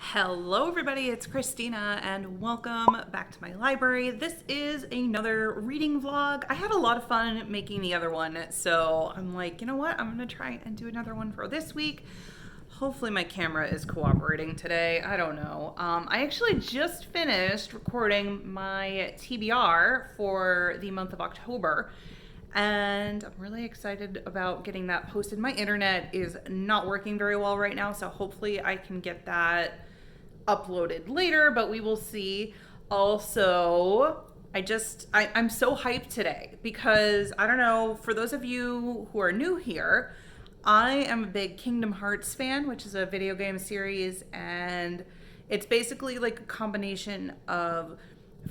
Hello everybody, it's Christina and welcome back to my library. This is another reading vlog. I had a lot of fun making the other one, so I'm like, you know what? I'm gonna try and do another one for this week. Hopefully my camera is cooperating today. I don't know. I actually just finished recording my TBR for the month of October, and I'm really excited about getting that posted. My internet is not working very well right now, so hopefully I can get that uploaded later, but we will see. Also, I'm so hyped today because I don't know, for those of you who are new here, I am a big Kingdom Hearts fan, which is a video game series, and it's basically like a combination of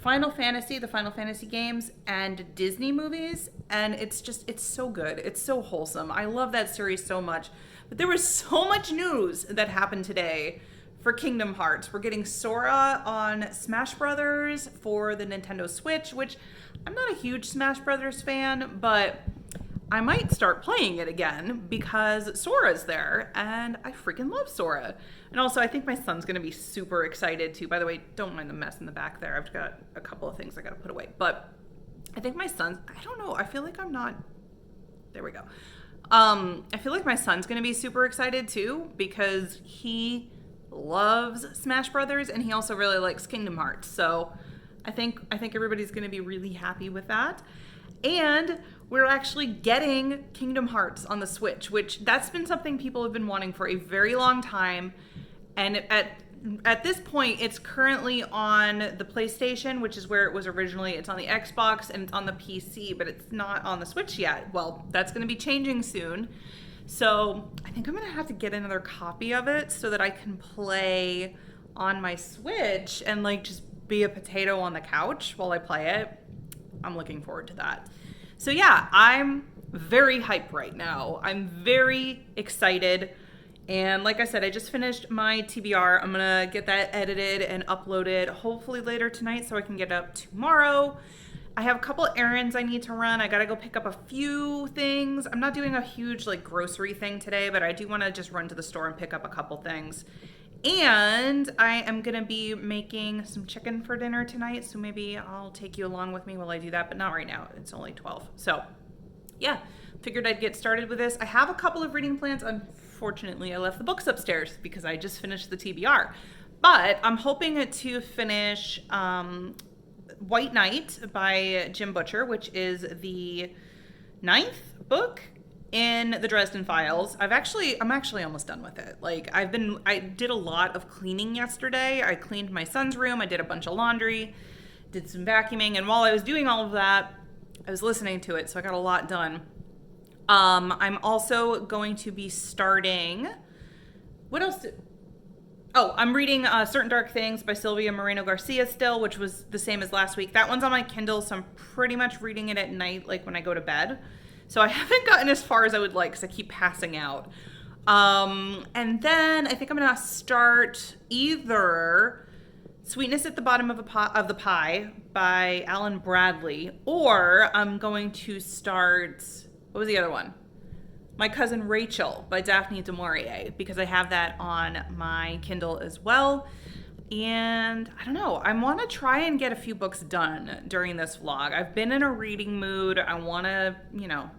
Final Fantasy, the Final Fantasy games, and Disney movies, and it's so good. It's so wholesome. I love that series so much. But there was so much news that happened today for Kingdom Hearts. We're getting Sora on Smash Brothers for the Nintendo Switch, which I'm not a huge Smash Brothers fan, but I might start playing it again because Sora's there, and I freaking love Sora. And also, I think my son's gonna be super excited too. By the way, don't mind the mess in the back there. I've got a couple of things I gotta put away. But I think my son's, I don't know, I feel like I'm not, there we go. I feel like my son's gonna be super excited too because he loves Smash Brothers and he also really likes Kingdom Hearts. So I think everybody's gonna be really happy with that. And we're actually getting Kingdom Hearts on the Switch, which that's been something people have been wanting for a very long time. And at this point, it's currently on the PlayStation, which is where it was originally. It's on the Xbox and it's on the PC, but it's not on the Switch yet. Well, that's gonna be changing soon. So I think I'm gonna have to get another copy of it so that I can play on my Switch and like just be a potato on the couch while I play it. I'm looking forward to that. So yeah, I'm very hyped right now. I'm very excited. And like I said, I just finished my TBR. I'm gonna get that edited and uploaded hopefully later tonight so I can get it up tomorrow. I have a couple errands I need to run. I gotta go pick up a few things. I'm not doing a huge like grocery thing today, but I do wanna just run to the store and pick up a couple things. And I am gonna be making some chicken for dinner tonight, so maybe I'll take you along with me while I do that, but not right now. It's only 12. So yeah, figured I'd get started with this. I have a couple of reading plans. Unfortunately, I left the books upstairs because I just finished the TBR. But I'm hoping to finish White Knight by Jim Butcher, which is the 9th book in the Dresden Files. I'm actually almost done with it. Like I did a lot of cleaning yesterday. I cleaned my son's room. I did a bunch of laundry, did some vacuuming. And while I was doing all of that, I was listening to it. So I got a lot done. I'm also going to be starting, what else? I'm reading Certain Dark Things by Sylvia Moreno Garcia still, which was the same as last week. That one's on my Kindle, so I'm pretty much reading it at night, like when I go to bed. So I haven't gotten as far as I would like because I keep passing out. And then I think I'm going to start either Sweetness at the Bottom of the Pie by Alan Bradley, or I'm going to start, what was the other one? My Cousin Rachel by Daphne du Maurier, because I have that on my Kindle as well. And I don't know, I want to try and get a few books done during this vlog. I've been in a reading mood. I want to,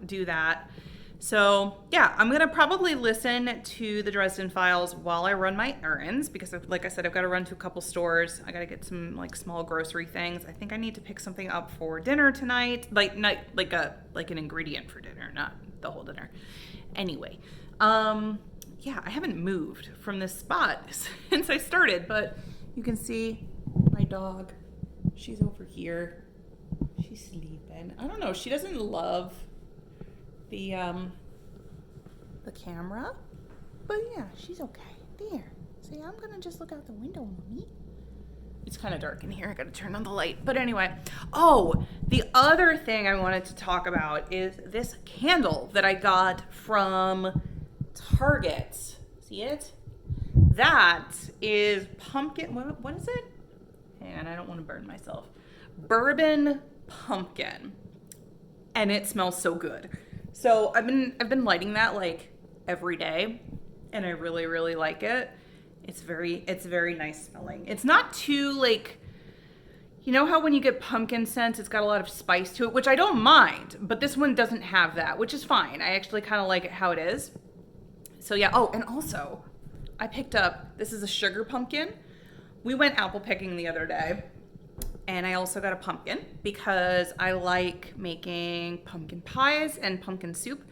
do that. So yeah, I'm going to probably listen to the Dresden Files while I run my errands because like I said, I've got to run to a couple stores. I got to get some like small grocery things. I think I need to pick something up for dinner tonight, like an ingredient for dinner, not the whole dinner. Anyway, yeah, I haven't moved from this spot since I started, but you can see my dog. She's over here. She's sleeping. I don't know. She doesn't love the camera, but yeah, she's okay. There. See, I'm gonna just look out the window, mommy. It's kind of dark in here. I gotta turn on the light. But anyway, the other thing I wanted to talk about is this candle that I got from Target. See it? That is pumpkin. What is it? Hang on, I don't want to burn myself. Bourbon pumpkin, and it smells so good. So I've been lighting that like every day, and I really, really like it. It's very nice smelling. It's not too like, you know how when you get pumpkin scents, it's got a lot of spice to it, which I don't mind, but this one doesn't have that, which is fine. I actually kind of like it how it is. So yeah, oh, and also I picked up, this is a sugar pumpkin. We went apple picking the other day, and I also got a pumpkin because I like making pumpkin pies and pumpkin soup.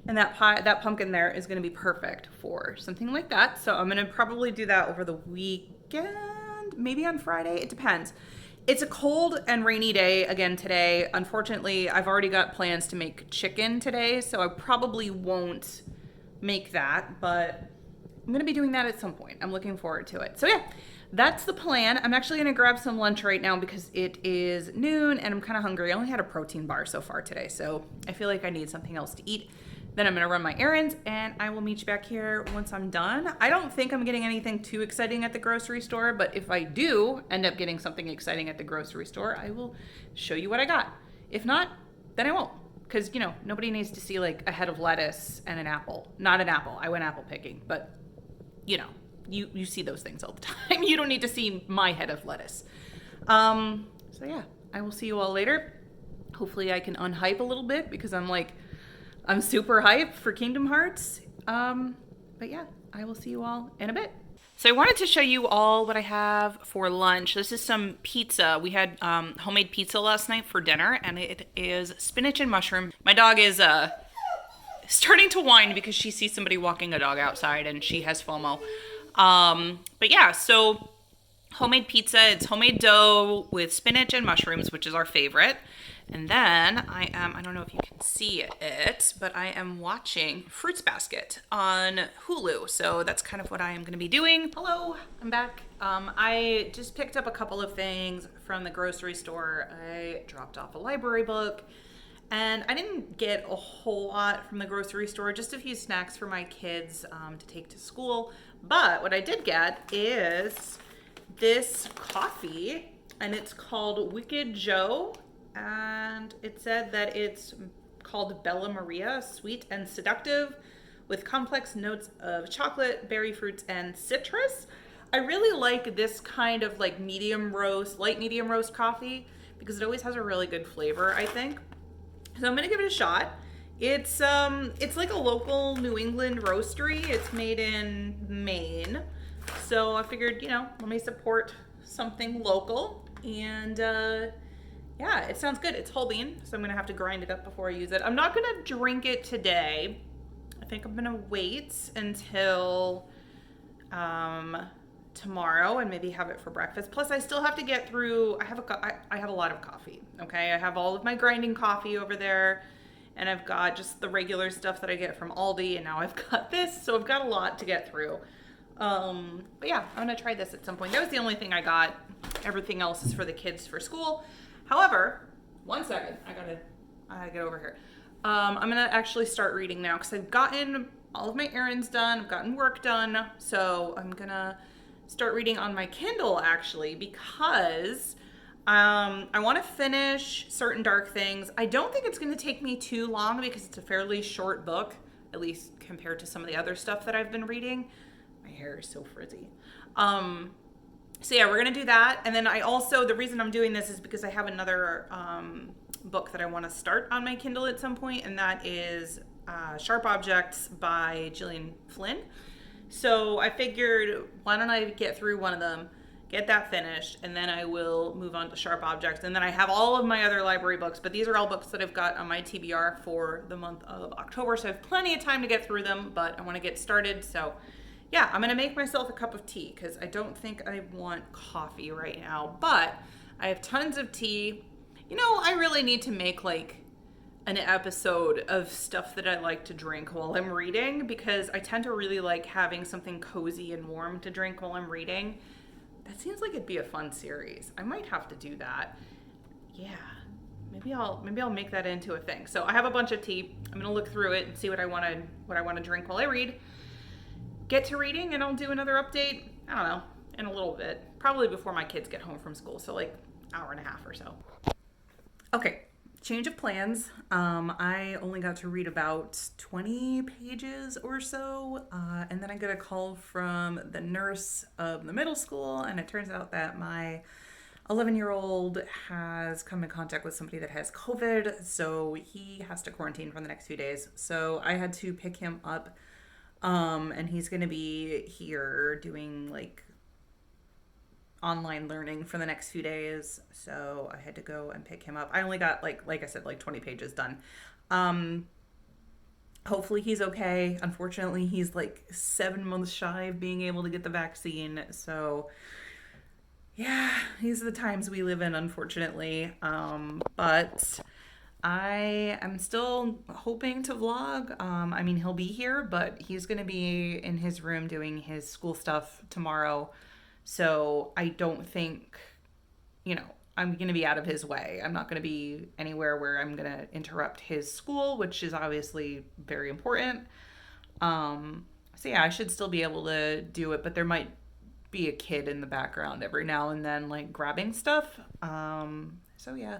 And that pumpkin there is gonna be perfect for something like that. So I'm gonna probably do that over the weekend, maybe on Friday, it depends. It's a cold and rainy day again today. Unfortunately, I've already got plans to make chicken today, so I probably won't make that, but I'm gonna be doing that at some point. I'm looking forward to it. So yeah, that's the plan. I'm actually gonna grab some lunch right now because it is noon and I'm kind of hungry. I only had a protein bar so far today, so I feel like I need something else to eat. Then I'm gonna run my errands and I will meet you back here once I'm done. I don't think I'm getting anything too exciting at the grocery store, but if I do end up getting something exciting at the grocery store, I will show you what I got. If not, then I won't. Because, you know, nobody needs to see like a head of lettuce and an apple. Not an apple, I went apple picking, but you know, you see those things all the time. You don't need to see my head of lettuce. So yeah, I will see you all later. Hopefully I can unhype a little bit because I'm super hyped for Kingdom Hearts. But yeah, I will see you all in a bit. So I wanted to show you all what I have for lunch. This is some pizza. We had homemade pizza last night for dinner, and it is spinach and mushroom. My dog is starting to whine because she sees somebody walking a dog outside and she has FOMO. But yeah, so homemade pizza. It's homemade dough with spinach and mushrooms, which is our favorite. And then I don't know if you can see it, but I am watching Fruits Basket on Hulu. So that's kind of what I am going to be doing. Hello, I'm back. I just picked up a couple of things from the grocery store. I dropped off a library book, and I didn't get a whole lot from the grocery store, just a few snacks for my kids to take to school. But what I did get is this coffee, and it's called Wicked Joe. And it said that it's called Bella Maria, sweet and seductive, with complex notes of chocolate, berry fruits, and citrus. I really like this kind of like medium roast, light medium roast coffee because it always has a really good flavor, I think. So I'm gonna give it a shot. It's like a local New England roastery. It's made in Maine. So I figured, you know, let me support something local. And yeah, it sounds good. It's whole bean, so I'm gonna have to grind it up before I use it. I'm not gonna drink it today. I think I'm gonna wait until tomorrow and maybe have it for breakfast. Plus, I still have to get through. I have a lot of coffee. Okay, I have all of my grinding coffee over there, and I've got just the regular stuff that I get from Aldi, and now I've got this, so I've got a lot to get through. But yeah, I'm gonna try this at some point. That was the only thing I got. Everything else is for the kids for school. However, one second, I gotta get over here. I'm gonna actually start reading now because I've gotten all of my errands done, I've gotten work done, so I'm gonna start reading on my Kindle actually because I want to finish Certain Dark Things. I don't think it's gonna take me too long because it's a fairly short book, at least compared to some of the other stuff that I've been reading. My hair is so frizzy. So yeah, we're gonna do that. And then the reason I'm doing this is because I have another book that I wanna start on my Kindle at some point, and that is Sharp Objects by Gillian Flynn. So I figured, why don't I get through one of them, get that finished, and then I will move on to Sharp Objects. And then I have all of my other library books, but these are all books that I've got on my TBR for the month of October, so I have plenty of time to get through them, but I wanna get started, so yeah, I'm gonna make myself a cup of tea because I don't think I want coffee right now, but I have tons of tea. You know, I really need to make like an episode of stuff that I like to drink while I'm reading because I tend to really like having something cozy and warm to drink while I'm reading. That seems like it'd be a fun series. I might have to do that. Yeah, maybe I'll make that into a thing. So I have a bunch of tea. I'm gonna look through it and see what I wanna drink while I read. Get to reading and I'll do another update, I don't know, in a little bit. Probably before my kids get home from school, so like hour and a half or so. Okay, Change of plans. I only got to read about 20 pages or so, and then I got a call from the nurse of the middle school, and it turns out that my 11-year-old has come in contact with somebody that has COVID, so he has to quarantine for the next few days. So I had to pick him up, and he's going to be here doing like online learning for the next few days. So I had to go and pick him up. I only got like I said, like 20 pages done. Hopefully he's okay. Unfortunately, he's like 7 months shy of being able to get the vaccine. So yeah, these are the times we live in, unfortunately. But I am still hoping to vlog. I mean, he'll be here, but he's going to be in his room doing his school stuff tomorrow. So I don't think, I'm going to be out of his way. I'm not going to be anywhere where I'm going to interrupt his school, which is obviously very important. So yeah, I should still be able to do it, but there might be a kid in the background every now and then, like grabbing stuff. So yeah,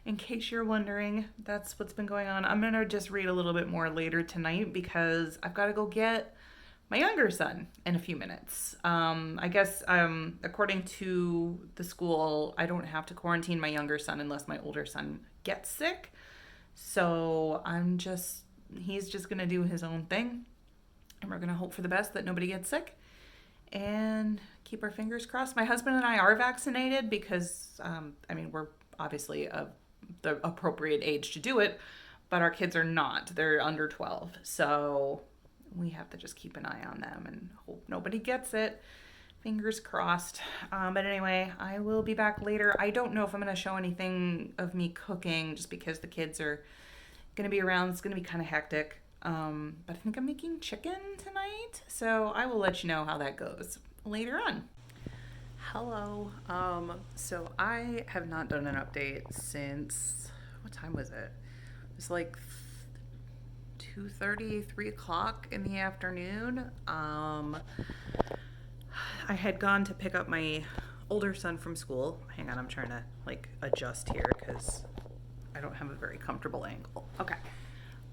in case you're wondering, that's what's been going on. I'm going to just read a little bit more later tonight because I've got to go get my younger son in a few minutes. I guess according to the school, I don't have to quarantine my younger son unless my older son gets sick. So he's just going to do his own thing. And we're going to hope for the best that nobody gets sick and keep our fingers crossed. My husband and I are vaccinated because, we're obviously of the appropriate age to do it, but our kids are not. They're under 12. So we have to just keep an eye on them and hope nobody gets it. Fingers crossed. But anyway, I will be back later. I don't know if I'm going to show anything of me cooking just because the kids are going to be around. It's going to be kind of hectic. But I think I'm making chicken tonight. So I will let you know how that goes later on. Hello. So I have not done an update since, what time was it? It was like 2:30, 3 o'clock in the afternoon. I had gone to pick up my older son from school. Hang on, I'm trying to like adjust here because I don't have a very comfortable angle. Okay.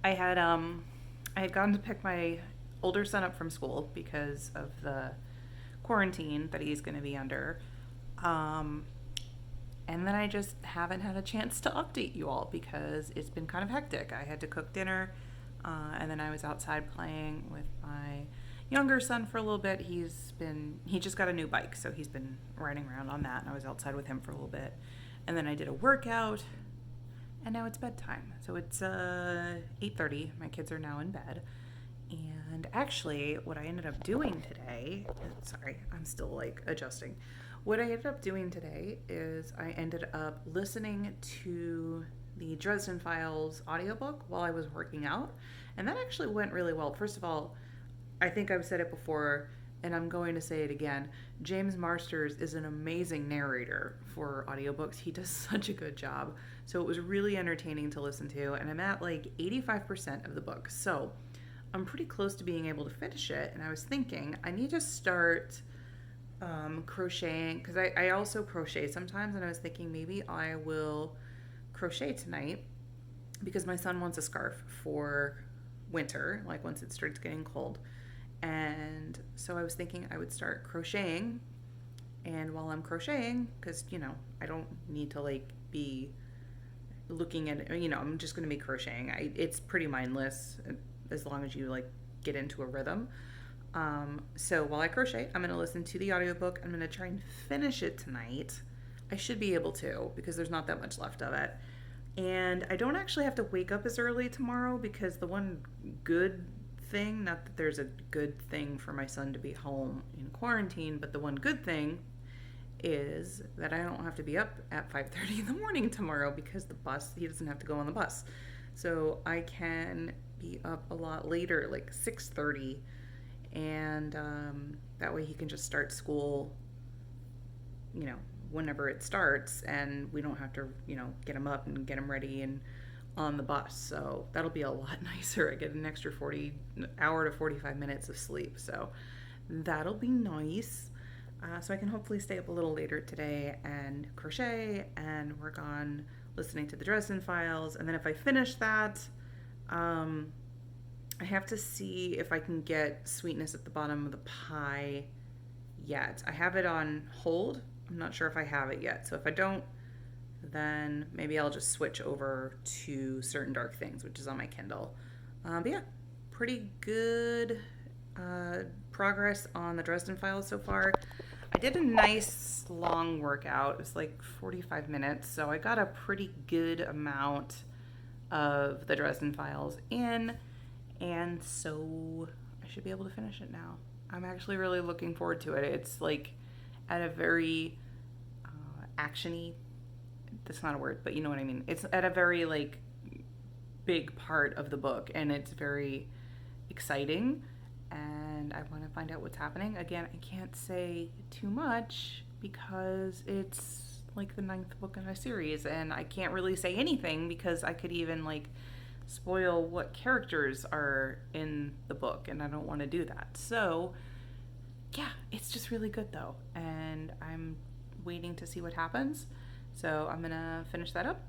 I had gone to pick my older son up from school because of the quarantine that he's going to be under. And then I just haven't had a chance to update you all because it's been kind of hectic. I had to cook dinner. And then I was outside playing with my younger son for a little bit. He just got a new bike, so he's been riding around on that, and I was outside with him for a little bit. And then I did a workout, and now it's bedtime. So it's 8:30. My kids are now in bed. And actually, what I ended up doing today, sorry, I'm still like adjusting. What I ended up doing today is I ended up listening to the Dresden Files audiobook while I was working out. And that actually went really well. First of all, I think I've said it before, and I'm going to say it again. James Marsters is an amazing narrator for audiobooks. He does such a good job. So it was really entertaining to listen to. And I'm at like 85% of the book. So I'm pretty close to being able to finish it. And I was thinking, I need to start crocheting, because I also crochet sometimes. And I was thinking maybe I will crochet tonight because my son wants a scarf for winter, like once it starts getting cold. And so I was thinking I would start crocheting, and while I'm crocheting, because I don't need to like be looking at I'm just going to be crocheting. It's pretty mindless as long as you like get into a rhythm. So while I crochet, I'm going to listen to the audiobook. I'm going to try and finish it tonight. I should be able to because there's not that much left of it. And I don't actually have to wake up as early tomorrow because the one good thing, not that there's a good thing for my son to be home in quarantine, but the one good thing is that I don't have to be up at 5:30 in the morning tomorrow because he doesn't have to go on the bus. So I can be up a lot later, like 6:30, and that way he can just start school, whenever it starts, and we don't have to, get him up and get him ready and on the bus. So that'll be a lot nicer. I get an extra 40 hour to 45 minutes of sleep. So that'll be nice. So I can hopefully stay up a little later today and crochet and work on listening to the Dresden Files. And then if I finish that, I have to see if I can get Sweetness at the Bottom of the Pie yet. I have it on hold. I'm not sure if I have it yet. So if I don't, then maybe I'll just switch over to Certain Dark Things, which is on my Kindle. But yeah, pretty good progress on the Dresden Files so far. I did a nice long workout. It was like 45 minutes, so I got a pretty good amount of the Dresden Files in, and so I should be able to finish it now. I'm actually really looking forward to it. It's like at a very action-y, that's not a word, but you know what I mean. It's at a very like big part of the book, and it's very exciting, and I want to find out what's happening. Again, I can't say too much because it's like the 9th book in a series, and I can't really say anything because I could even like spoil what characters are in the book, and I don't want to do that. So yeah, it's just really good though, and I'm waiting to see what happens. So I'm gonna finish that up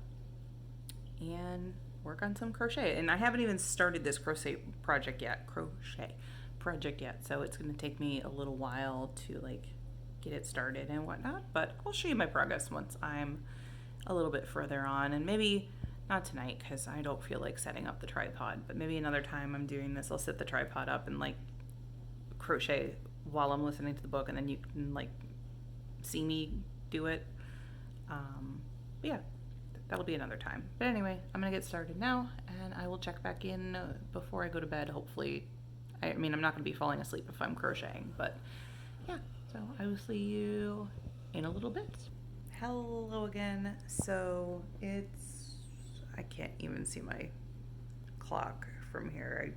and work on some crochet. And I haven't even started this crochet project yet, so it's gonna take me a little while to like get it started and whatnot, but I'll show you my progress once I'm a little bit further on. And maybe not tonight because I don't feel like setting up the tripod, but maybe another time I'm doing this, I'll set the tripod up and like crochet while I'm listening to the book, and then you can like see me do it. But yeah, that'll be another time. But anyway, I'm gonna get started now, and I will check back in before I go to bed, hopefully. I mean, I'm not gonna be falling asleep if I'm crocheting, but yeah, so I will see you in a little bit. Hello again. So I can't even see my clock from here.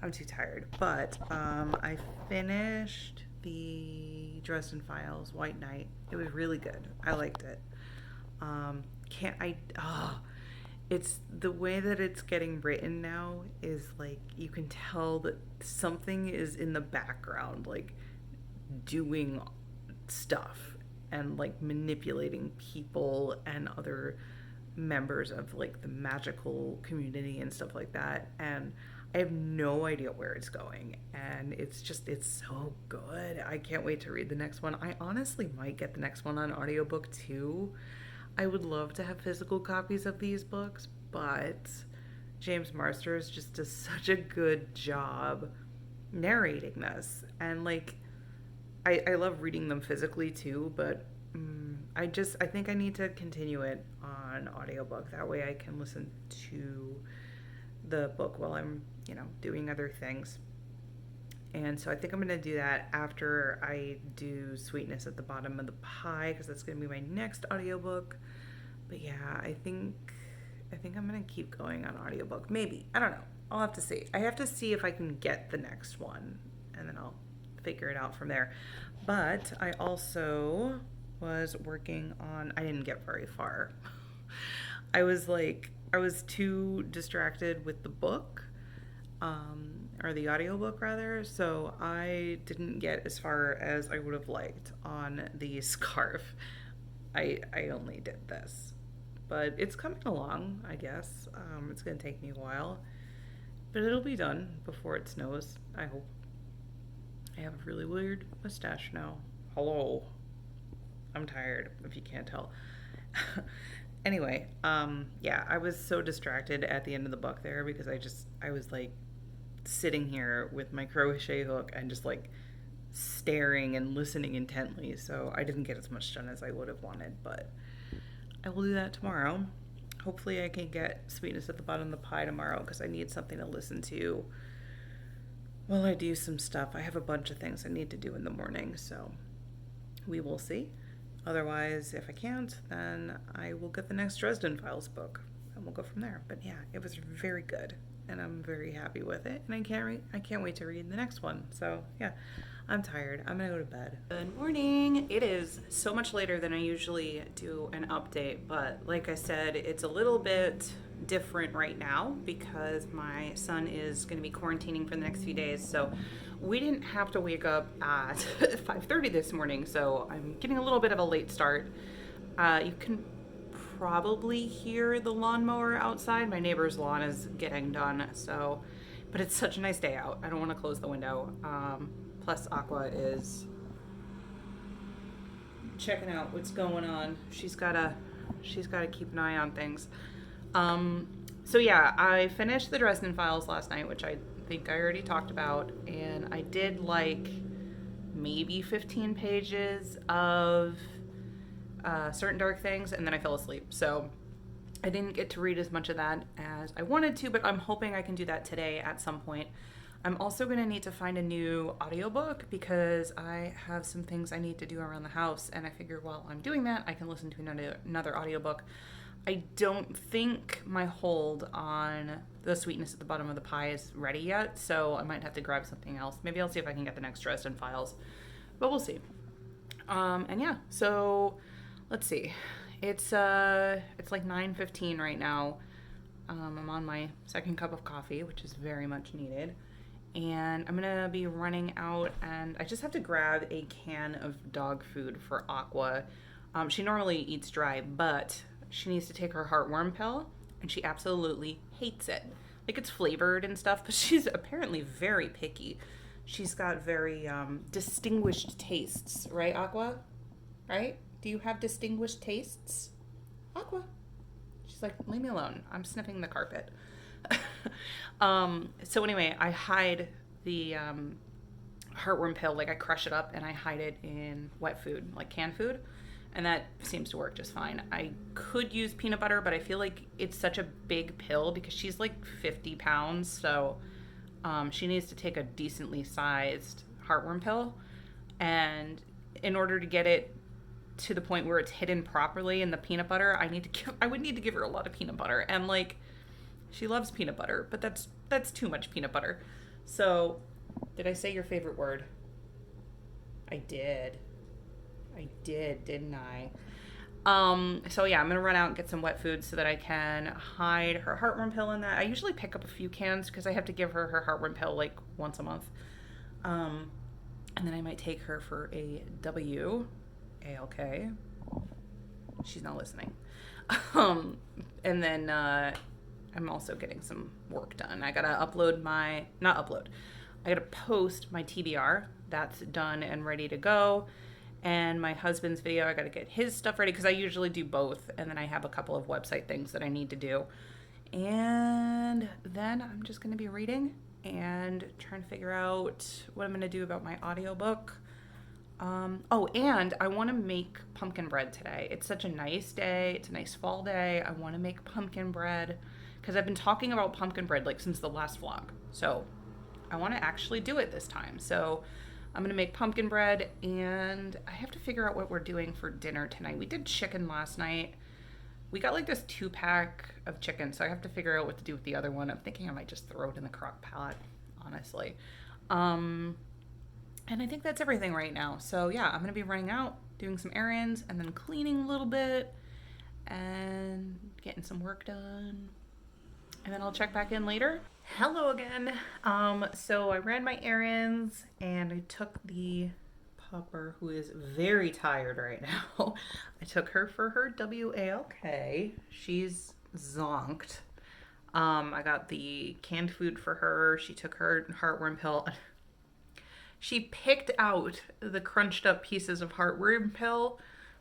I'm too tired, but I finished the Dresden Files White Knight. It was really good. I liked it. It's the way that it's getting written now is like you can tell that something is in the background, like doing stuff and like manipulating people and other members of like the magical community and stuff like that. And I have no idea where it's going, and it's so good. I can't wait to read the next one. I honestly might get the next one on audiobook too. I would love to have physical copies of these books, but James Marsters just does such a good job narrating this. And like, I love reading them physically too, but I think I need to continue it on audiobook. That way I can listen to the book while I'm, doing other things. And so I think I'm going to do that after I do Sweetness at the Bottom of the Pie, because that's going to be my next audiobook. But yeah, I think I'm going to keep going on audiobook. Maybe. I don't know. I'll have to see. I have to see if I can get the next one, and then I'll figure it out from there. But I also was working on, I didn't get very far. I was too distracted with the book, or the audiobook rather, so I didn't get as far as I would have liked on the scarf. I only did this, but it's coming along, I guess. It's gonna take me a while, but it'll be done before it snows, I hope. I have a really weird mustache now. Hello. I'm tired, if you can't tell. Anyway, yeah, I was so distracted at the end of the book there because I was like sitting here with my crochet hook and just like staring and listening intently, so I didn't get as much done as I would have wanted, but I will do that tomorrow. Hopefully I can get Sweetness at the Bottom of the Pie tomorrow because I need something to listen to while I do some stuff. I have a bunch of things I need to do in the morning, so we will see. Otherwise, if I can't, then I will get the next Dresden Files book, and we'll go from there. But yeah, it was very good, and I'm very happy with it, and I can't wait to read the next one. So yeah, I'm tired. I'm gonna go to bed. Good morning. It is so much later than I usually do an update, but like I said, it's a little bit different right now because my son is going to be quarantining for the next few days, so we didn't have to wake up at 5:30 this morning, so I'm getting a little bit of a late start. You can probably hear the lawnmower outside. My neighbor's lawn is getting done, so, but it's such a nice day out. I don't want to close the window. Plus Aqua is checking out what's going on. She's gotta keep an eye on things. So yeah, I finished the Dresden Files last night, which I think I already talked about, and I did like maybe 15 pages of Certain Dark Things, and then I fell asleep. So I didn't get to read as much of that as I wanted to, but I'm hoping I can do that today at some point. I'm also going to need to find a new audiobook because I have some things I need to do around the house, and I figure while I'm doing that, I can listen to another audiobook. I don't think my hold on The Sweetness at the Bottom of the Pie is ready yet, so I might have to grab something else. Maybe I'll see if I can get the next Dresden Files, but we'll see. And yeah, so let's see. It's like 9:15 right now. I'm on my second cup of coffee, which is very much needed. And I'm gonna be running out, and I just have to grab a can of dog food for Aqua. She normally eats dry, but she needs to take her heartworm pill, and she absolutely hates it. Like, it's flavored and stuff, but she's apparently very picky. She's got very distinguished tastes, right, Aqua? Right? Do you have distinguished tastes? Aqua. She's like, leave me alone. I'm sniffing the carpet. So anyway, I hide the heartworm pill, like I crush it up and I hide it in wet food, like canned food. And that seems to work just fine. I could use peanut butter, but I feel like it's such a big pill because she's like 50 pounds. So she needs to take a decently sized heartworm pill. And in order to get it to the point where it's hidden properly in the peanut butter, I would need to give her a lot of peanut butter. And like, she loves peanut butter, but that's too much peanut butter. So, did I say your favorite word? I did, didn't I? So yeah, I'm gonna run out and get some wet food so that I can hide her heartworm pill in that. I usually pick up a few cans because I have to give her her heartworm pill like once a month. And then I might take her for a ALK. She's not listening. And then I'm also getting some work done. I gotta I gotta post my TBR. That's done and ready to go. And my husband's video, I gotta get his stuff ready because I usually do both. And then I have a couple of website things that I need to do. And then I'm just gonna be reading and trying to figure out what I'm gonna do about my audiobook. And I want to make pumpkin bread today. It's such a nice day. It's a nice fall day. I want to make pumpkin bread because I've been talking about pumpkin bread like since the last vlog. So I want to actually do it this time. So I'm going to make pumpkin bread, and I have to figure out what we're doing for dinner tonight. We did chicken last night. We got like this 2-pack of chicken, so I have to figure out what to do with the other one. I'm thinking I might just throw it in the crock pot, honestly. And I think that's everything right now. So yeah, I'm going to be running out, doing some errands, and then cleaning a little bit, and getting some work done. And then I'll check back in later. Hello again. So I ran my errands, and I took the pupper, who is very tired right now. I took her for her WALK. She's zonked. I got the canned food for her. She took her heartworm pill. She picked out the crunched up pieces of heartworm pill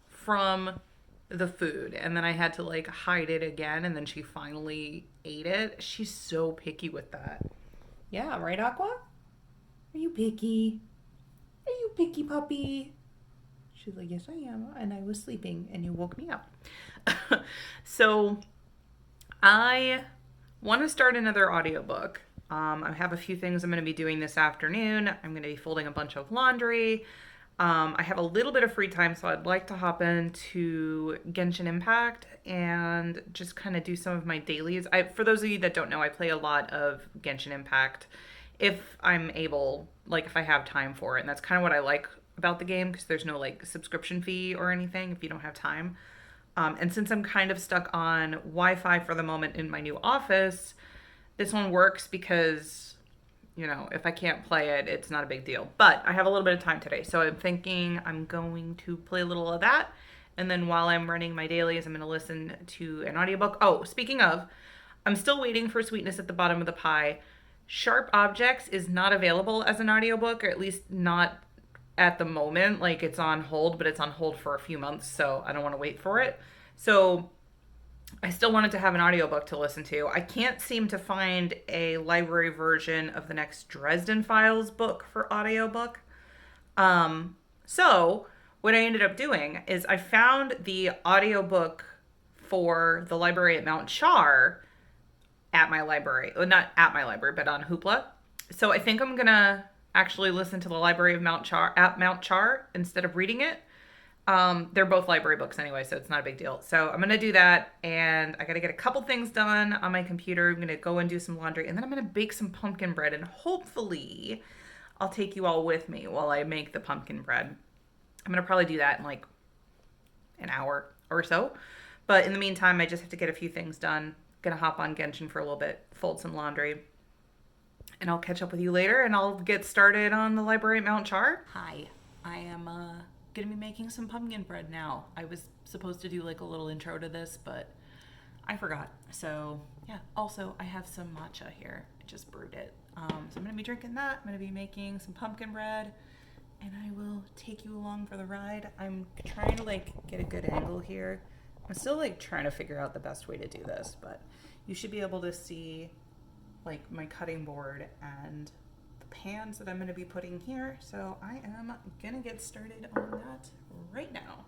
from the food, and then I had to like hide it again, and then she finally ate it. She's so picky with that. Yeah, right, Aqua? Are you picky? Are you picky, puppy? She's like, yes, I am, and I was sleeping, and you woke me up. So I want to start another audiobook. I have a few things I'm going to be doing this afternoon. I'm going to be folding a bunch of laundry. I have a little bit of free time, so I'd like to hop into Genshin Impact and just kind of do some of my dailies. For those of you that don't know, I play a lot of Genshin Impact if I'm able, like if I have time for it. And that's kind of what I like about the game, because there's no like subscription fee or anything if you don't have time. And since I'm kind of stuck on Wi-Fi for the moment in my new office, this one works because, you know, if I can't play it, it's not a big deal. But I have a little bit of time today, so I'm thinking I'm going to play a little of that And then while I'm running my dailies, I'm going to listen to an audiobook. Oh, speaking of, I'm still waiting for Sweetness at the Bottom of the Pie. Sharp Objects is not available as an audiobook, or at least not at the moment. Like, it's on hold, but it's on hold for a few months, so I don't want to wait for it. So I still wanted to have an audiobook to listen to. I can't seem to find a library version of the next Dresden Files book for audiobook. So what I ended up doing is I found the audiobook for the Library at Mount Char at my library. Well, not at my library, but on Hoopla. So I think I'm going to actually listen to the Library of Mount Char at Mount Char instead of reading it. They're both library books anyway, so it's not a big deal. So I'm going to do that, and I got to get a couple things done on my computer. I'm going to go and do some laundry, and then I'm going to bake some pumpkin bread, and hopefully I'll take you all with me while I make the pumpkin bread. I'm going to probably do that in like an hour or so. But in the meantime, I just have to get a few things done. Going to hop on Genshin for a little bit, fold some laundry, and I'll catch up with you later, and I'll get started on the Library at Mount Char. Hi, I am going to be making some pumpkin bread now. I was supposed to do like a little intro to this, but I forgot. So yeah, also I have some matcha here. I just brewed it. So I'm going to be drinking that. I'm going to be making some pumpkin bread, and I will take you along for the ride. I'm trying to like get a good angle here. I'm still like trying to figure out the best way to do this, but you should be able to see like my cutting board and the pans that I'm going to be putting here. So I am going to get started on that right now.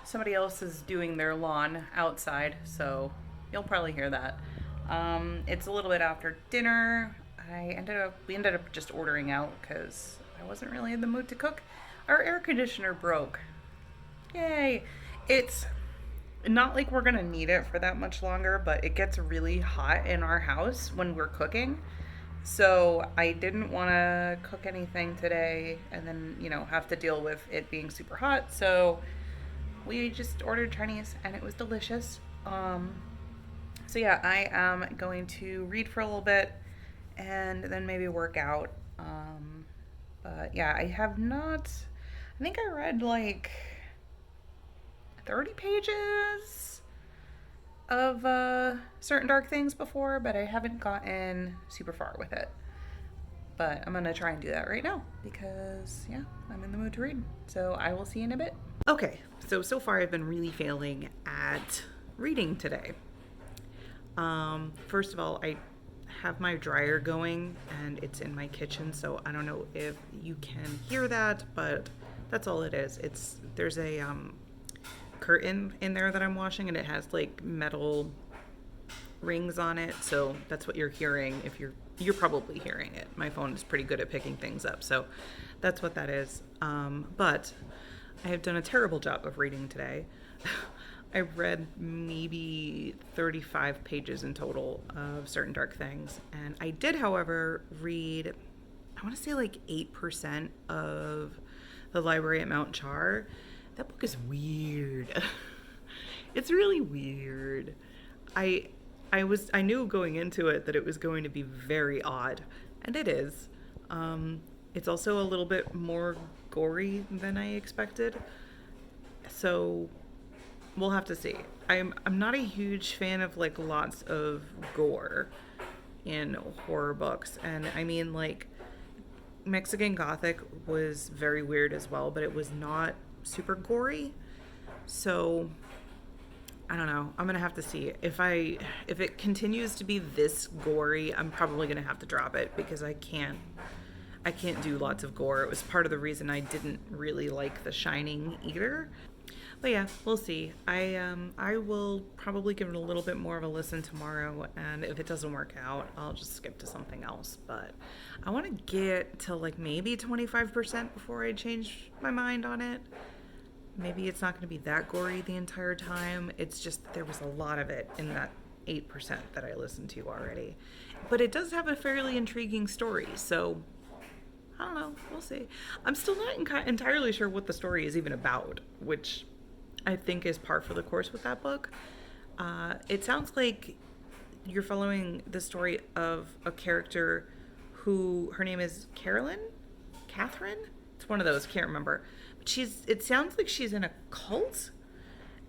Somebody else is doing their lawn outside, so you'll probably hear that. It's a little bit after dinner. We ended up just ordering out because I wasn't really in the mood to cook. Our air conditioner broke. Yay! It's not like we're gonna need it for that much longer, but it gets really hot in our house when we're cooking. So I didn't want to cook anything today and then, have to deal with it being super hot. So we just ordered Chinese and it was delicious. So yeah, I am going to read for a little bit and then maybe work out. But yeah, I think I read like 30 pages of Certain Dark Things before, but I haven't gotten super far with it. But I'm gonna try and do that right now because yeah, I'm in the mood to read. So I will see you in a bit. Okay, so far I've been really failing at reading today. First of all, I have my dryer going and it's in my kitchen, so I don't know if you can hear that, but that's all it is. There's a curtain in there that I'm washing, and it has like metal rings on it, so that's what you're hearing. If you're probably hearing it. My phone is pretty good at picking things up, so that's what that is. But I have done a terrible job of reading today. I read maybe 35 pages in total of Certain Dark Things, and I did, however, read, I want to say like 8% of The Library at Mount Char. That book is weird. It's really weird. I knew going into it that it was going to be very odd, and it is. It's also a little bit more gory than I expected, so we'll have to see. I'm not a huge fan of like lots of gore in horror books, and I mean, like, Mexican Gothic was very weird as well, but it was not super gory. So I don't know. I'm gonna have to see. If it continues to be this gory, I'm probably gonna have to drop it, because I can't do lots of gore. It was part of the reason I didn't really like The Shining either. But yeah, we'll see. I will probably give it a little bit more of a listen tomorrow, and if it doesn't work out, I'll just skip to something else. But I want to get to like maybe 25% before I change my mind on it. Maybe it's not going to be that gory the entire time. It's just that there was a lot of it in that 8% that I listened to already. But it does have a fairly intriguing story, so I don't know. We'll see. I'm still not entirely sure what the story is even about, which I think is par for the course with that book. It sounds like you're following the story of a character who, her name is Catherine? It's one of those, can't remember. But it sounds like she's in a cult,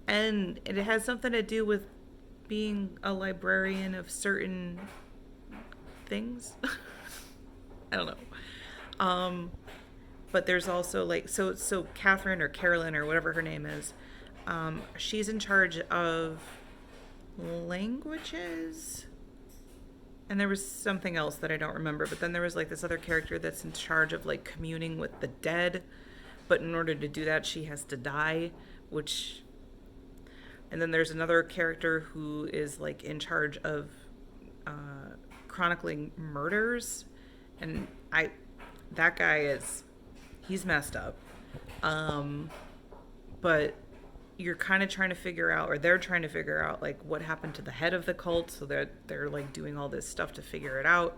and it has something to do with being a librarian of certain things. I don't know. But there's also like, so Catherine or Carolyn or whatever her name is, she's in charge of languages, and there was something else that I don't remember, but then there was like this other character that's in charge of like communing with the dead, but in order to do that she has to die, and then there's another character who is like in charge of chronicling murders, and that guy he's messed up. But you're kind of trying to figure out, or they're trying to figure out, like, what happened to the head of the cult, so they're like doing all this stuff to figure it out.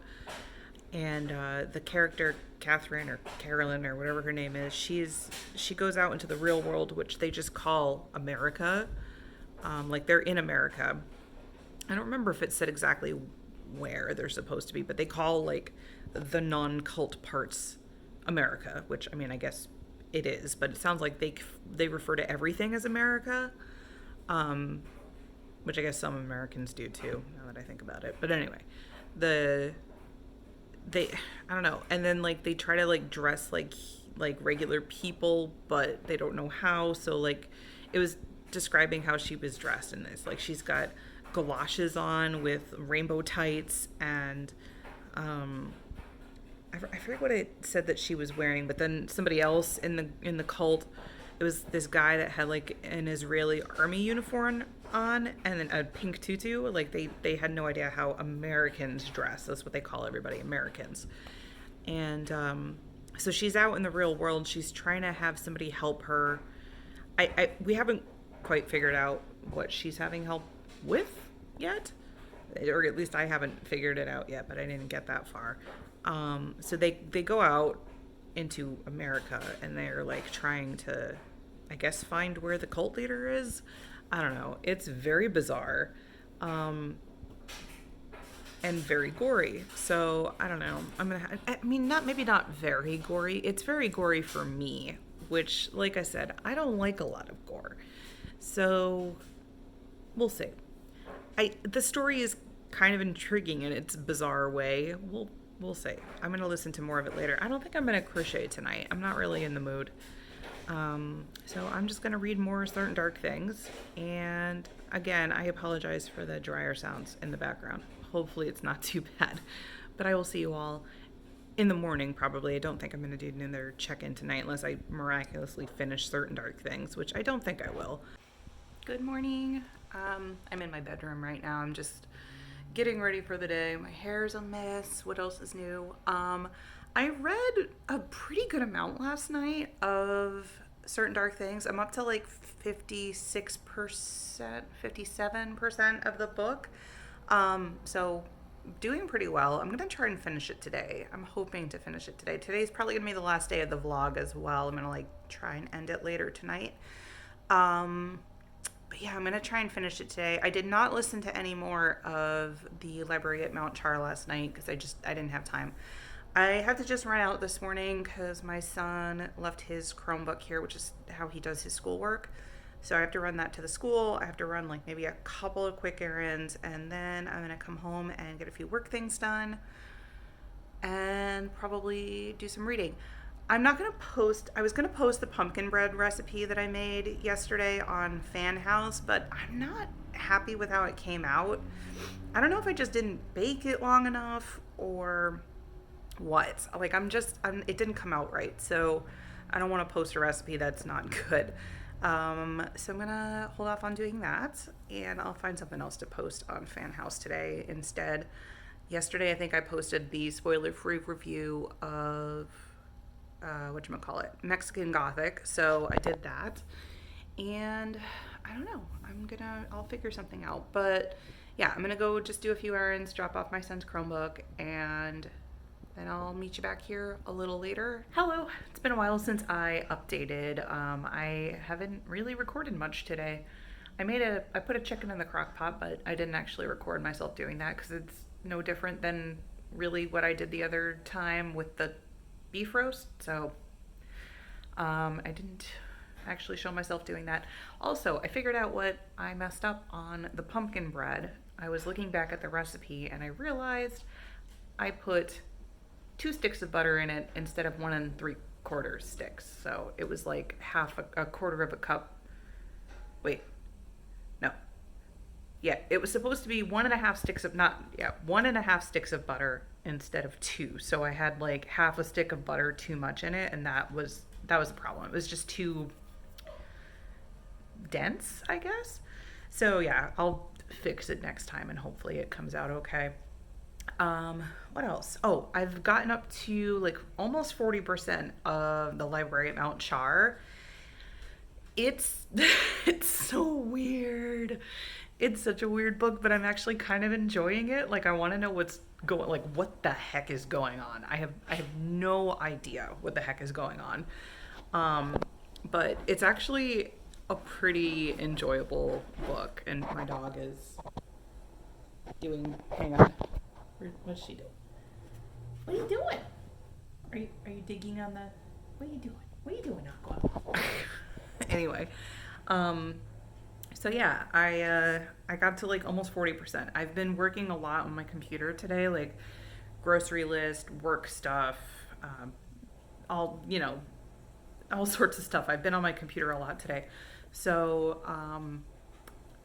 And the character Catherine or Carolyn or whatever her name is, she goes out into the real world, which they just call America. Like, they're in America. I don't remember if it said exactly where they're supposed to be, but they call like the non-cult parts America, which, I mean, I guess it is, but it sounds like they refer to everything as America, which I guess some Americans do too, now that I think about it. But anyway, I don't know, and then like they try to like dress like regular people, but they don't know how. So like, it was describing how she was dressed in this, like she's got galoshes on with rainbow tights, and I forget what it said that she was wearing, but then somebody else in the cult, it was this guy that had like an Israeli army uniform on and then a pink tutu. Like they had no idea how Americans dress. That's what they call everybody, Americans. And so she's out in the real world. She's trying to have somebody help her. We haven't quite figured out what she's having help with yet, or at least I haven't figured it out yet, but I didn't get that far. So they go out into America, and they're like trying to, I guess, find where the cult leader is. I don't know. It's very bizarre, and very gory. So I don't know. Maybe not very gory. It's very gory for me, which, like I said, I don't like a lot of gore. So we'll see. The story is kind of intriguing in its bizarre way. We'll see. I'm going to listen to more of it later. I don't think I'm going to crochet tonight. I'm not really in the mood. So I'm just going to read more Certain Dark Things. And again, I apologize for the dryer sounds in the background. Hopefully it's not too bad. But I will see you all in the morning, probably. I don't think I'm going to do another check-in tonight unless I miraculously finish Certain Dark Things, which I don't think I will. Good morning. I'm in my bedroom right now. I'm just getting ready for the day. My hair's a mess. What else is new? I read a pretty good amount last night of Certain Dark Things. I'm up to like 56%, 57% of the book. So doing pretty well. I'm going to try and finish it today. I'm hoping to finish it today. Today's probably going to be the last day of the vlog as well. I'm going to like try and end it later tonight. But yeah, I'm going to try and finish it today. I did not listen to any more of the Library at Mount Char last night because I didn't have time. I had to just run out this morning because my son left his Chromebook here, which is how he does his schoolwork. So I have to run that to the school. I have to run like maybe a couple of quick errands, and then I'm going to come home and get a few work things done and probably do some reading. I was going to post the pumpkin bread recipe that I made yesterday on Fan House, but I'm not happy with how it came out. I don't know if I just didn't bake it long enough or what. Like it didn't come out right. So I don't want to post a recipe that's not good. So I'm going to hold off on doing that, and I'll find something else to post on Fan House today instead. Yesterday, I think I posted the spoiler-free review of Mexican Gothic. So I did that, and I don't know, I'll figure something out. But yeah, I'm gonna go just do a few errands, drop off my son's Chromebook, and then I'll meet you back here a little later. Hello, it's been a while since I updated. I haven't really recorded much today. I put a chicken in the crock pot, but I didn't actually record myself doing that because it's no different than really what I did the other time with the beef roast. So I didn't actually show myself doing that. Also, I figured out what I messed up on the pumpkin bread. I was looking back at the recipe and I realized I put 2 sticks of butter in it instead of 1 3/4 sticks. So it was like a quarter of a cup. Wait, no. Yeah, it was supposed to be 1.5 sticks of 1.5 sticks of butter instead of 2. So I had like half a stick of butter too much in it, and that was a problem. It was just too dense, I guess. So yeah, I'll fix it next time and hopefully it comes out okay. What else? Oh, I've gotten up to like almost 40% of the Library at Mount Char. It's so weird. It's such a weird book, but I'm actually kind of enjoying it. Like I want to know what the heck is going on. I have no idea what the heck is going on. But it's actually a pretty enjoyable book, and my dog is hang on. What's she doing? What are you doing? Are you digging on the, what are you doing? What are you doing, Aqua? Anyway, so yeah, I got to like almost 40%. I've been working a lot on my computer today, like grocery list, work stuff, all sorts of stuff. I've been on my computer a lot today. So,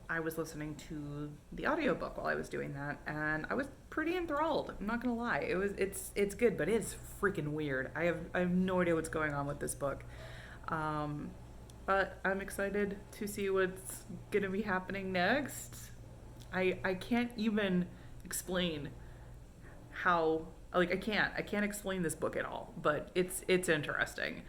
I was listening to the audiobook while I was doing that, and I was pretty enthralled. I'm not gonna lie. It's good, but it's freaking weird. I have no idea what's going on with this book. But I'm excited to see what's gonna be happening next. I can't even explain how, like I can't explain this book at all, but it's interesting.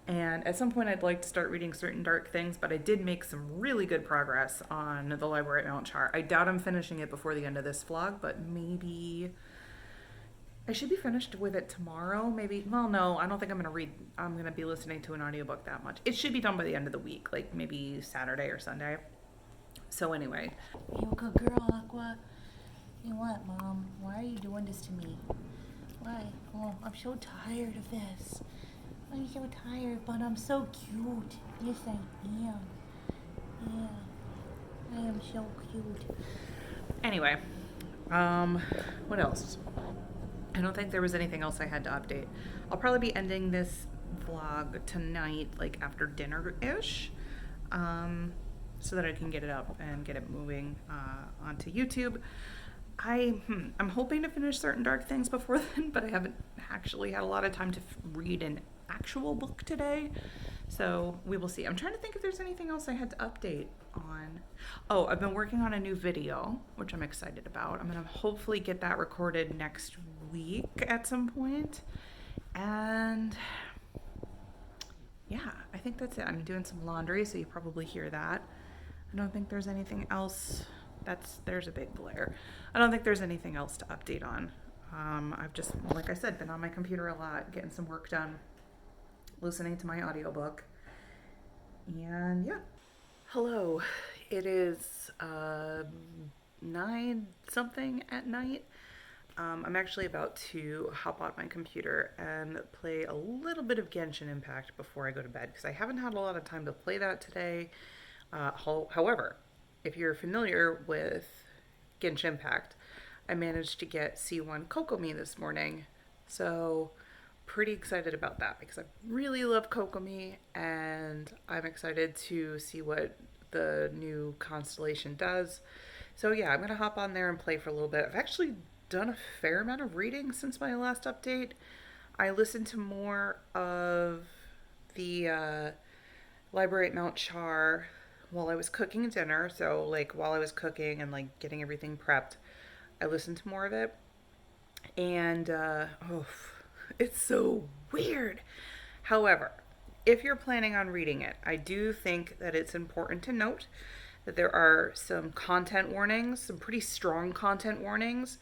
And at some point I'd like to start reading Certain Dark Things, but I did make some really good progress on the Library at Mount Char. I doubt I'm finishing it before the end of this vlog, but maybe I should be finished with it tomorrow. Maybe, well, no, I don't think I'm going to be listening to an audiobook that much. It should be done by the end of the week, like maybe Saturday or Sunday. So anyway. You a good girl, Aqua? You what, Mom? Why are you doing this to me? Why? Oh, I'm so tired of this. I'm so tired, but I'm so cute. Yes, I am. Yeah, I am so cute. Anyway, what else? I don't think there was anything else I had to update. I'll probably be ending this vlog tonight, like after dinner-ish, so that I can get it up and get it moving onto YouTube. I'm hoping to finish Certain Dark Things before then, but I haven't actually had a lot of time to read and actual book today. So we will see. I'm trying to think if there's anything else I had to update on. Oh, I've been working on a new video, which I'm excited about. I'm going to hopefully get that recorded next week at some point. And yeah, I think that's it. I'm doing some laundry, so you probably hear that. I don't think there's anything else. There's a big glare. I don't think there's anything else to update on. I've just, like I said, been on my computer a lot, getting some work done, listening to my audiobook, and yeah. Hello, it is 9 something at night. I'm actually about to hop on my computer and play a little bit of Genshin Impact before I go to bed, because I haven't had a lot of time to play that today. However, if you're familiar with Genshin Impact, I managed to get C1 Kokomi this morning, so pretty excited about that because I really love Kokomi, and I'm excited to see what the new constellation does. So yeah, I'm gonna hop on there and play for a little bit. I've actually done a fair amount of reading since my last update. I listened to more of the Library at Mount Char while I was cooking dinner. So like while I was cooking and like getting everything prepped, I listened to more of it. And it's so weird. However, if you're planning on reading it, I do think that it's important to note that there are some content warnings, some pretty strong content warnings.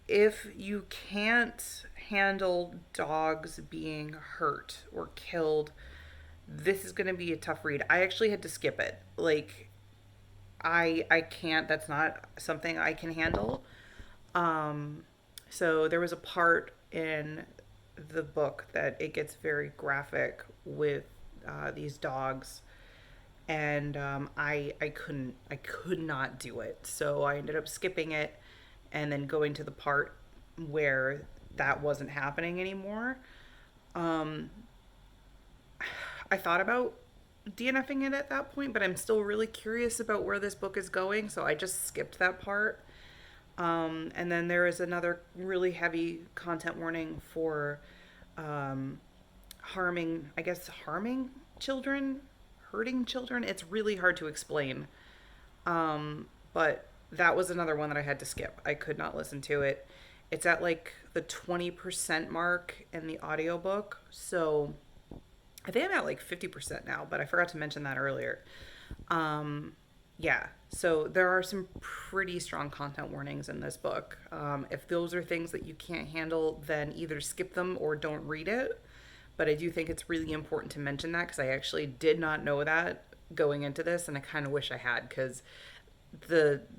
If you can't handle dogs being hurt or killed, this is going to be a tough read. I actually had to skip it. Like, I can't, that's not something I can handle. So there was a part in the book that it gets very graphic with these dogs, and I could not do it. So I ended up skipping it and then going to the part where that wasn't happening anymore. I thought about DNFing it at that point, but I'm still really curious about where this book is going, so I just skipped that part. And then there is another really heavy content warning for harming children, hurting children. It's really hard to explain. But that was another one that I had to skip. I could not listen to it. It's at like the 20% mark in the audiobook. So I think I'm at like 50% now, but I forgot to mention that earlier. Yeah, so there are some pretty strong content warnings in this book. If those are things that you can't handle, then either skip them or don't read it. But I do think it's really important to mention that because I actually did not know that going into this, and I kind of wish I had, because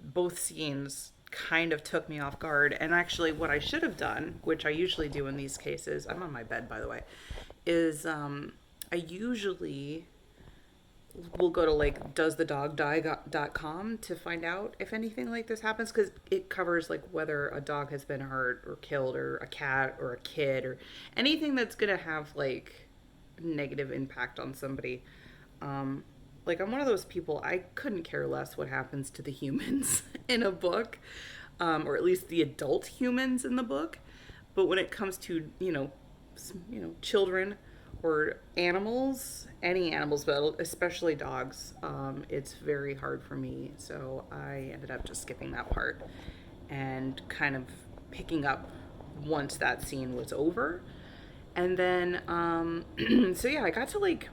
both scenes kind of took me off guard. And actually what I should have done, which I usually do in these cases, I'm on my bed by the way, is I usually will go to like doesthedogdie.com to find out if anything like this happens, because it covers like whether a dog has been hurt or killed, or a cat or a kid, or anything that's gonna have like negative impact on somebody. Like, I'm one of those people, I couldn't care less what happens to the humans in a book, or at least the adult humans in the book. But when it comes to children or animals, any animals, but especially dogs, it's very hard for me. So I ended up just skipping that part and kind of picking up once that scene was over. And then, so yeah, I got to like,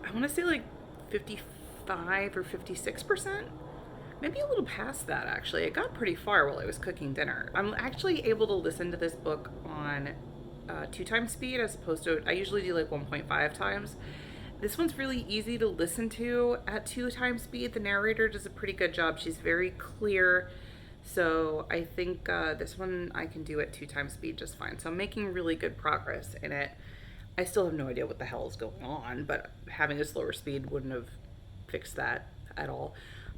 I want to say like 55 or 56%, maybe a little past that actually. It got pretty far while I was cooking dinner. I'm actually able to listen to this book on 2 times speed as opposed to, I usually do like 1.5 times. This one's really easy to listen to at 2 times speed. The narrator does a pretty good job. She's very clear. So I think this one I can do at 2 times speed just fine. So I'm making really good progress in it. I still have no idea what the hell is going on, but having a slower speed wouldn't have fixed that at all.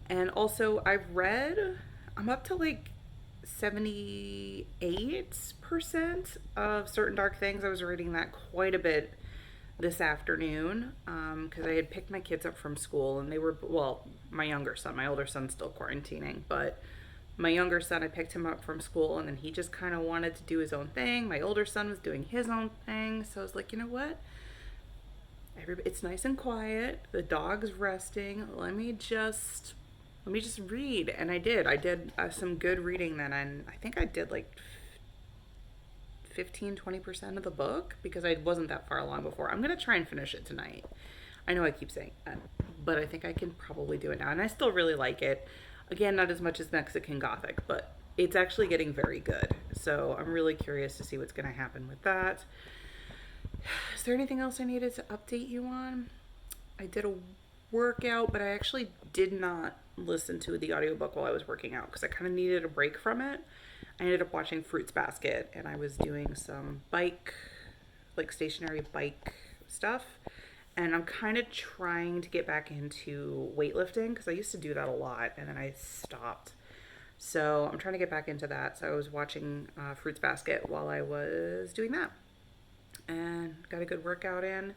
And also I'm up to like 78% of Certain Dark Things. I was reading that quite a bit this afternoon because I had picked my kids up from school, and they were, well, my younger son, my older son's still quarantining, but My younger son, I picked him up from school, and then he just kind of wanted to do his own thing. My older son was doing his own thing. So I was like, you know what? It's nice and quiet. The dog's resting. Let me just read. And I did some good reading then. And I think I did like 15-20% of the book because I wasn't that far along before. I'm going to try and finish it tonight. I know I keep saying that, but I think I can probably do it now. And I still really like it. Again, not as much as Mexican Gothic, but it's actually getting very good. So I'm really curious to see what's going to happen with that. Is there anything else I needed to update you on? I did a workout, but I actually did not listen to the audiobook while I was working out because I kind of needed a break from it. I ended up watching Fruits Basket, and I was doing some stationary bike stuff. And I'm kind of trying to get back into weightlifting because I used to do that a lot and then I stopped. So I'm trying to get back into that. So I was watching Fruits Basket while I was doing that and got a good workout in.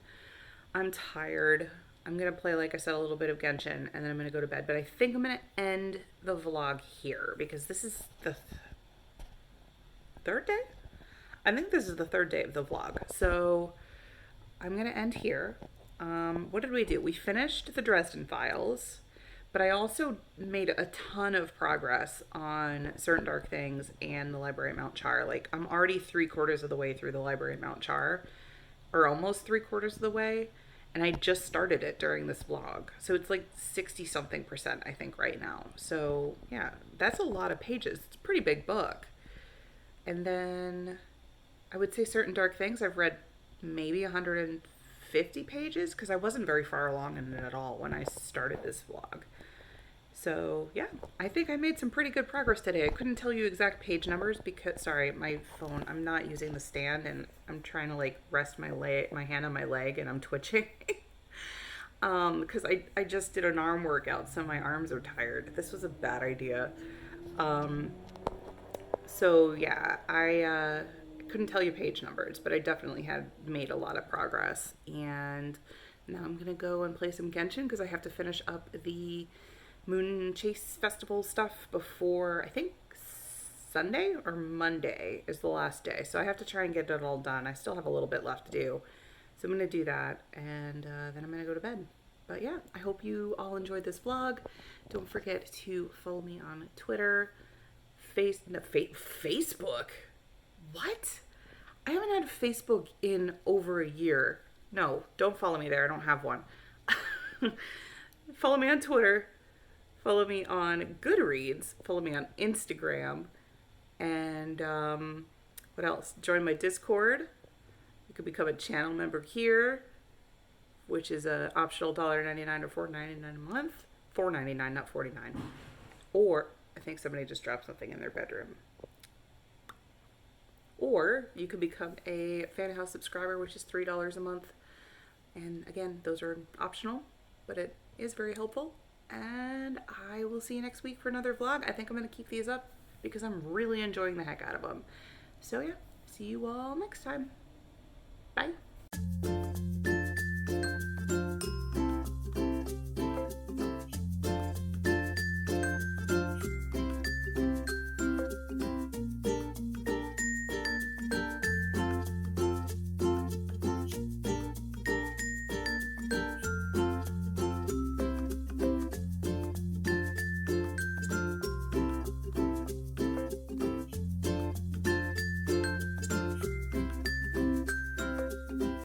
I'm tired. I'm going to play, like I said, a little bit of Genshin and then I'm going to go to bed. But I think I'm going to end the vlog here because this is the third day? I think this is the third day of the vlog. So I'm going to end here. What did we do? We finished the Dresden Files, but I also made a ton of progress on Certain Dark Things and the Library at Mount Char. Like, I'm already 3/4 of the way through the Library at Mount Char, or almost 3/4 of the way, and I just started it during this vlog. So it's like 60-something%, I think, right now. So yeah, that's a lot of pages. It's a pretty big book. And then I would say Certain Dark Things, I've read maybe 150 pages because I wasn't very far along in it at all when I started this vlog. So yeah, I think I made some pretty good progress today. I couldn't tell you exact page numbers because, sorry, my phone, I'm not using the stand and I'm trying to like rest my hand on my leg and I'm twitching. Because I just did an arm workout, so my arms are tired. This was a bad idea. So yeah, I couldn't tell you page numbers, but I definitely had made a lot of progress. And now I'm gonna go and play some Genshin because I have to finish up the Moon Chase Festival stuff before, I think Sunday or Monday is the last day. So I have to try and get it all done. I still have a little bit left to do. So I'm gonna do that and then I'm gonna go to bed. But yeah, I hope you all enjoyed this vlog. Don't forget to follow me on Twitter, Facebook. What? I haven't had Facebook in over a year. No, don't follow me there. I don't have one. Follow me on Twitter. Follow me on Goodreads. Follow me on Instagram. And what else? Join my Discord. You could become a channel member here, which is an optional $1.99 or $4.99 a month. $4.99, not $49. Or I think somebody just dropped something in their bedroom. Or you could become a Fan House subscriber, which is $3 a month. And again, those are optional, but it is very helpful. And I will see you next week for another vlog. I think I'm going to keep these up because I'm really enjoying the heck out of them. So yeah, see you all next time. Bye.